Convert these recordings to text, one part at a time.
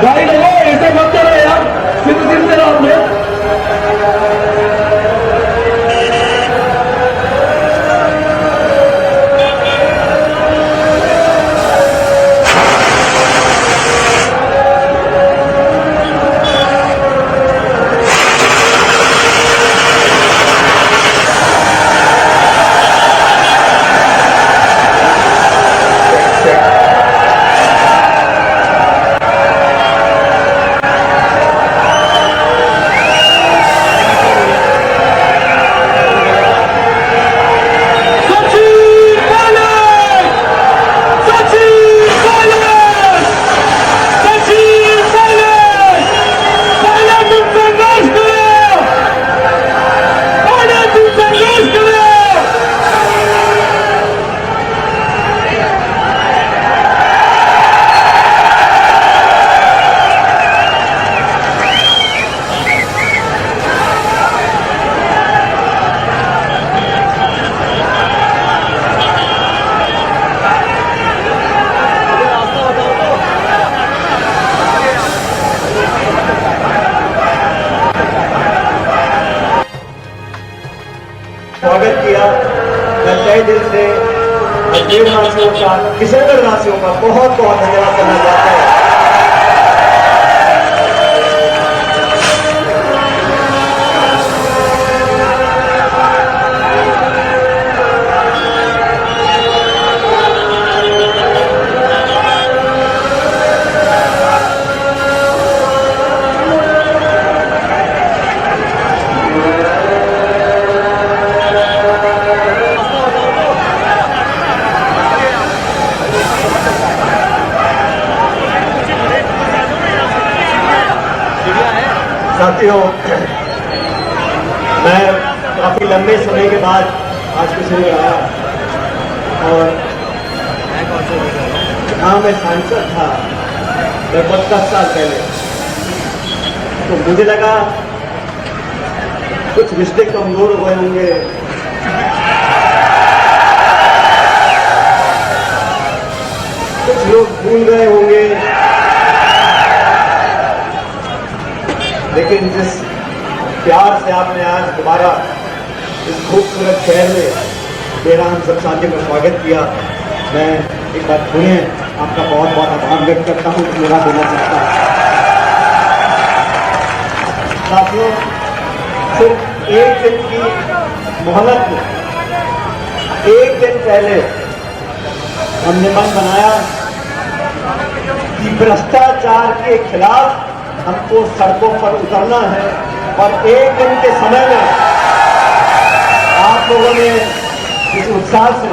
गाड़ी लगाओ, ऐसे मत करो यार, सीधे रहो आपने। स्वागत किया। मैं तहे दिल से देशवासियों का, किशनगढ़ वासियों का बहुत बहुत धन्यवाद करना चाहता हूँ। साथियों, मैं काफी लंबे समय के बाद आज किशनगढ़ आया और हाँ, मैं सांसद था लगभग 10 साल पहले। तो मुझे लगा कुछ रिश्ते कमजोर हो गए होंगे, कुछ लोग भूल गए होंगे, लेकिन जिस प्यार से आपने आज दोबारा इस खूबसूरत शहर में मेरा हम सब साथियों का स्वागत किया, मैं एक बार सुनिए आपका बहुत बहुत आभार व्यक्त करता हूँ, मेरा देना चाहता हूँ। साथियों, सिर्फ एक दिन की मोहलत में एक दिन पहले हमने मन बनाया कि भ्रष्टाचार के खिलाफ हमको सड़कों पर उतरना है। और एक दिन के समय में आप लोगों ने इस उत्साह से,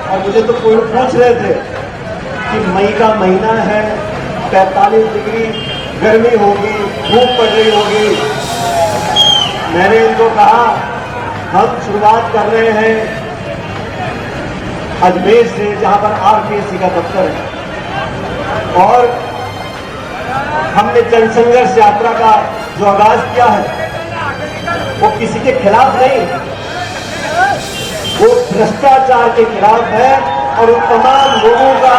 और मुझे तो कोई पूछ रहे थे कि मई का महीना है, 45 डिग्री गर्मी होगी, धूप पड़ रही होगी। मैंने इनको कहा हम शुरुआत कर रहे हैं अजमेर से, जहां पर आरपीएससी का दफ्तर है, और हमने जनसंघर्ष यात्रा का जो आगाज किया है वो किसी के खिलाफ नहीं, भ्रष्टाचार के खिलाफ है और उन तमाम लोगों का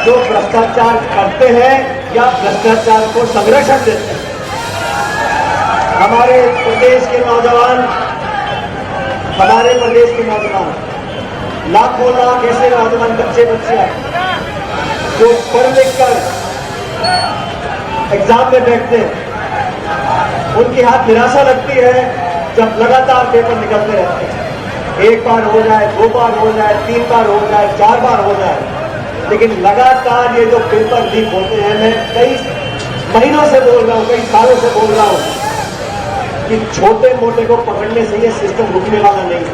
जो भ्रष्टाचार करते हैं या भ्रष्टाचार को संरक्षण देते हैं। हमारे प्रदेश के नौजवान लाखों लाख ऐसे नौजवान बच्चे बच्चियां जो पढ़ लिख कर एग्जाम में बैठते हैं, उनके हाथ निराशा लगती है जब लगातार पेपर निकलते रहते हैं। एक बार हो जाए, 2 बार हो जाए, 3 बार हो जाए, 4 बार हो जाए, लेकिन लगातार ये जो पेपर लीक होते हैं, मैं कई महीनों से बोल रहा हूं, कई सालों से बोल रहा हूं कि छोटे मोटे को पकड़ने से ये सिस्टम रुकने वाला नहीं है।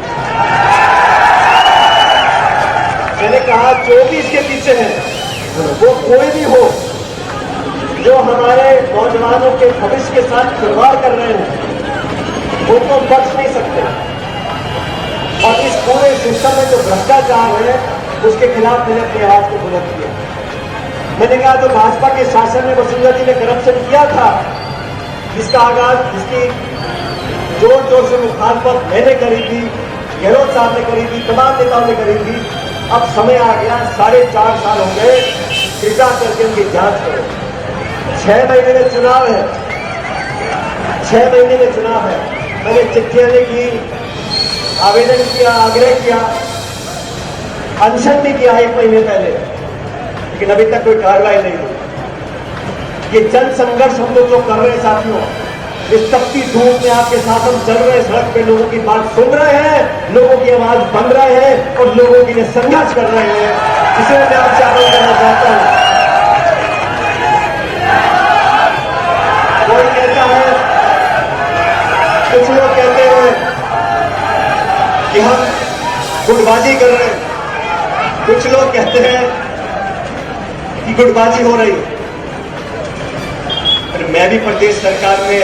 मैंने कहा जो भी इसके पीछे है, वो कोई भी हो जो हमारे नौजवानों के भविष्य के साथ खिलवाड़ कर रहे हैं, उनको बख्श नहीं सकते। और इस पूरे सिस्टम में जो भ्रष्टाचार है, उसके खिलाफ मैंने अपनी आवाज को बुलंद किया। मैंने कहा जो भाजपा के शासन में वसुंधरा जी ने करप्शन किया था, जिसका आगाज, जिसकी जोर जोर से मुखालफत मैंने करी थी, गहलोत साहब ने करी थी, तमाम नेताओं ने करी थी। अब समय आ गया, 4.5 साल हो गए, कृपा करके उनकी जांच करो। 6 महीने में चुनाव है, 6 महीने में चुनाव है। मैंने चिट्ठियां लिखी, आवेदन किया, आग्रह किया, अनशन भी किया 1 महीने पहले, लेकिन अभी तक कोई कार्रवाई नहीं हुई। ये जन संघर्ष हम लोग जो कर रहे हैं साथियों, इस तपती धूप में आपके साथ हम चल रहे हैं, सड़क पे लोगों की बात सुन रहे हैं, लोगों की आवाज बन रहे हैं और लोगों के लिए संघर्ष कर रहे हैं, जिसे मैं आपसे आग्रह करना चाहता हूं। कोई कहता है, कुछ लोग कहते हैं कि हम गुटबाजी कर रहे हैं, कुछ लोग कहते हैं कि गुटबाजी हो रही है। मैं भी प्रदेश सरकार में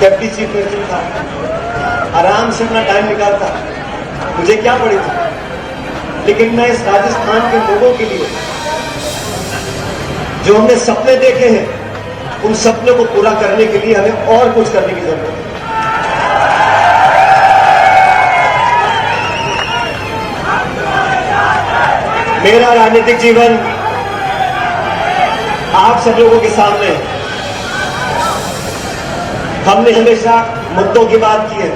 डिप्टी चीफ मिनिस्टर था, आराम से अपना टाइम निकालता, मुझे क्या पड़ी थी। लेकिन मैं इस राजस्थान के लोगों के लिए जो हमने सपने देखे हैं, उन सपनों को पूरा करने के लिए हमें और कुछ करने की जरूरत है। मेरा राजनीतिक जीवन आप सब लोगों के सामने है। हमने हमेशा मुद्दों की बात की है,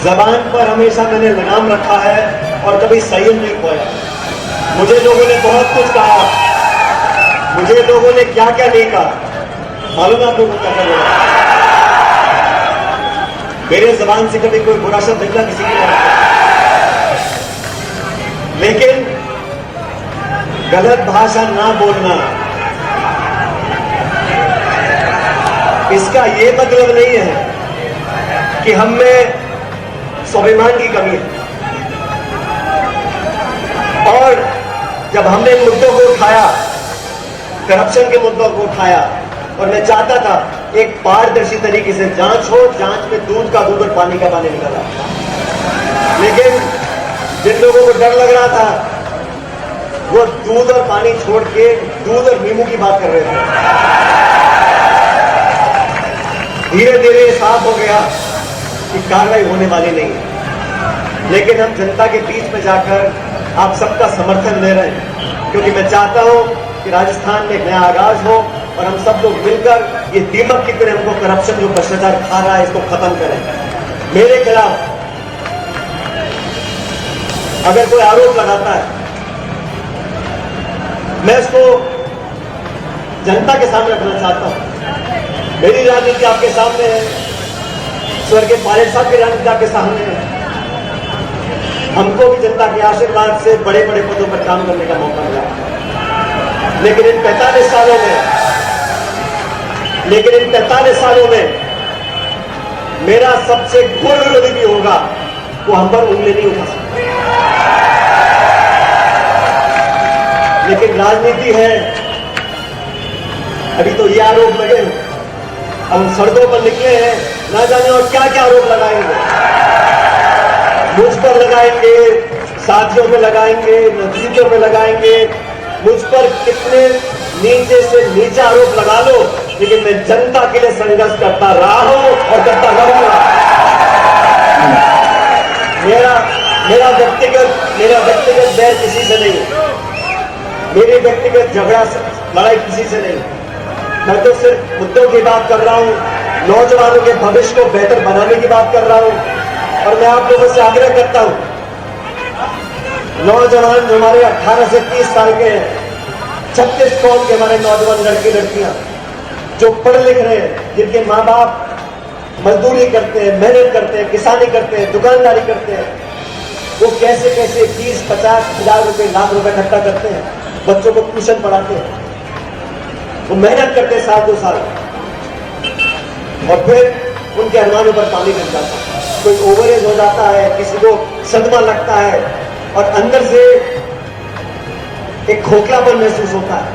जबान पर हमेशा मैंने लगाम रखा है और कभी संयम नहीं खोया। मुझे लोगों ने बहुत कुछ कहा, मुझे लोगों ने क्या क्या नहीं कहा, मालूम है आप लोगों को क्या क्या बोला। मेरे जबान से कभी कोई बुरा शब्द निकला किसी के बारे में, लेकिन गलत भाषा ना बोलना, इसका ये मतलब नहीं है कि हम में स्वाभिमान की कमी है। और जब हमने मुद्दों को उठाया, करप्शन के मुद्दों को उठाया, और मैं चाहता था एक पारदर्शी तरीके से जांच हो, जांच में दूध का दूध और पानी का पानी निकला। लेकिन जिन लोगों को डर लग रहा था, वो दूध और पानी छोड़ के दूध और नींबू की बात कर रहे थे। धीरे धीरे साफ हो गया कि कार्रवाई होने वाली नहीं है, लेकिन हम जनता के बीच में जाकर आप सबका समर्थन ले रहे हैं, क्योंकि मैं चाहता हूं कि राजस्थान में एक नया आगाज हो और हम सब लोग मिलकर ये दीमक की तरह हमको करप्शन जो भ्रष्टाचार खा रहा है, इसको खत्म करें। मेरे खिलाफ अगर कोई आरोप लगाता है, मैं इसको जनता के सामने रखना चाहता हूं। मेरी राजनीति आपके सामने है, स्वर्गीय पायलट साहब की राजनीति आपके सामने है। हमको भी जनता के आशीर्वाद से बड़े बड़े पदों पर काम करने का मौका मिला, लेकिन इन 45 सालों में मेरा सबसे घोर विरोधी भी होगा, वो हम पर उंगली नहीं उठा सकता। लेकिन राजनीति है, अभी तो ये आरोप लगे, अब हम सड़कों पर निकले हैं, ना जाने और क्या क्या आरोप लगाएंगे, मुझ पर लगाएंगे, साथियों पे लगाएंगे, नतीजों पे लगाएंगे, मुझ पर कितने नीचे से नीचे आरोप लगा लो, लेकिन मैं जनता के लिए संघर्ष करता रहा हूं और करता रहूंगा। मेरा व्यक्तिगत बैर किसी से नहीं है, मेरी व्यक्तिगत झगड़ा लड़ाई किसी से नहीं। मैं तो सिर्फ मुद्दों की बात कर रहा हूं, नौजवानों के भविष्य को बेहतर बनाने की बात कर रहा हूं। और मैं आप लोगों से आग्रह करता हूं, नौजवान जो हमारे 18 से 30 साल के हैं, 36 कौम के हमारे नौजवान लड़के लड़कियां जो पढ़ लिख रहे हैं, जिनके माँ बाप मजदूरी करते हैं, मेहनत करते हैं, किसानी करते हैं, दुकानदारी करते हैं, वो कैसे कैसे 20-50 हजार रुपए, लाख रुपए इकट्ठा करते हैं, बच्चों को ट्यूशन पढ़ाते हैं, वो मेहनत करते हैं 7-2 साल, और फिर उनके अरमानों पर पानी गिर जाता है। कोई ओवरेज हो जाता है, किसी को सदमा लगता है और अंदर से एक खोखलापन महसूस होता है।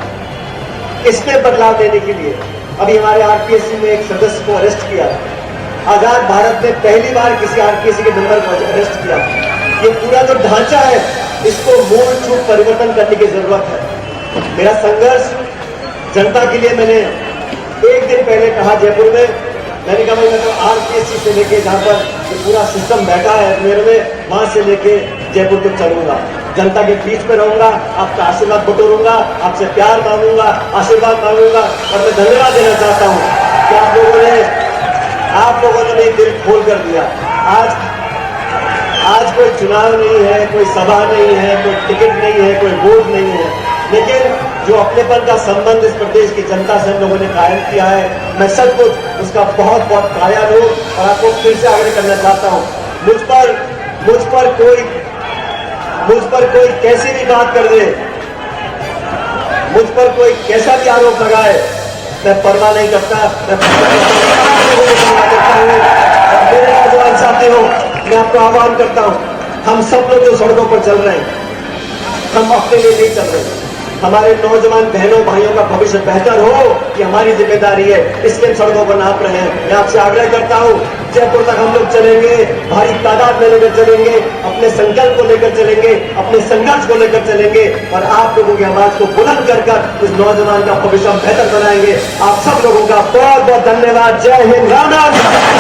इसमें बदलाव देने के लिए अभी हमारे आरपीएससी में एक सदस्य को अरेस्ट किया। आजाद भारत में पहली बार किसी आरपीएससी के मेंबर को अरेस्ट किया। ये पूरा जो ढांचा है, इसको मूल छूट परिवर्तन करने की जरूरत है। मेरा संघर्ष जनता के लिए, मैंने एक दिन पहले कहा जयपुर में, मैंने कहा मैं तो आरपीएससी से लेके जहां पर ये पूरा सिस्टम बैठा है मेरे में, वहां से लेके जयपुर तक चलूंगा, जनता के बीच में रहूंगा, आपका आशीर्वाद बटोरूंगा, आपसे प्यार मांगूंगा, आशीर्वाद मांगूंगा। और मैं धन्यवाद देना चाहता हूं कि आप लोगों ने मेरी दिल खोल कर दिया। आज कोई चुनाव नहीं है, कोई सभा नहीं है, कोई टिकट नहीं है, कोई वोट नहीं है, लेकिन जो अपनेपन का संबंध इस प्रदेश की जनता से हम लोगों ने कायम किया है, मैं सचमुच उसका बहुत बहुत कायल हूं। और आपको फिर से आग्रह करना चाहता हूं, मुझ पर कोई कैसी भी बात कर दे, मुझ पर कोई कैसा भी आरोप लगाए, मैं परवाह नहीं करता। मैं मेरे नौजवान साथियों, मैं आपको आह्वान करता हूं, हम सब लोग जो सड़कों पर चल रहे हैं, हम अपने लिए नहीं चल रहे हैं। हमारे नौजवान बहनों भाइयों का भविष्य बेहतर हो, ये हमारी जिम्मेदारी है, इसलिए सड़कों पर नाप रहे हैं। मैं आपसे आग्रह करता हूं, जयपुर तक हम लोग चलेंगे, भारी तादाद में लेकर चलेंगे, अपने संकल्प को लेकर चलेंगे, अपने संघर्ष को लेकर चलेंगे, और आप लोगों की आवाज को बुलंद कर इस नौजवान का भविष्य बेहतर बनाएंगे। आप सब लोगों का बहुत बहुत धन्यवाद। जय हिंद, राम राम।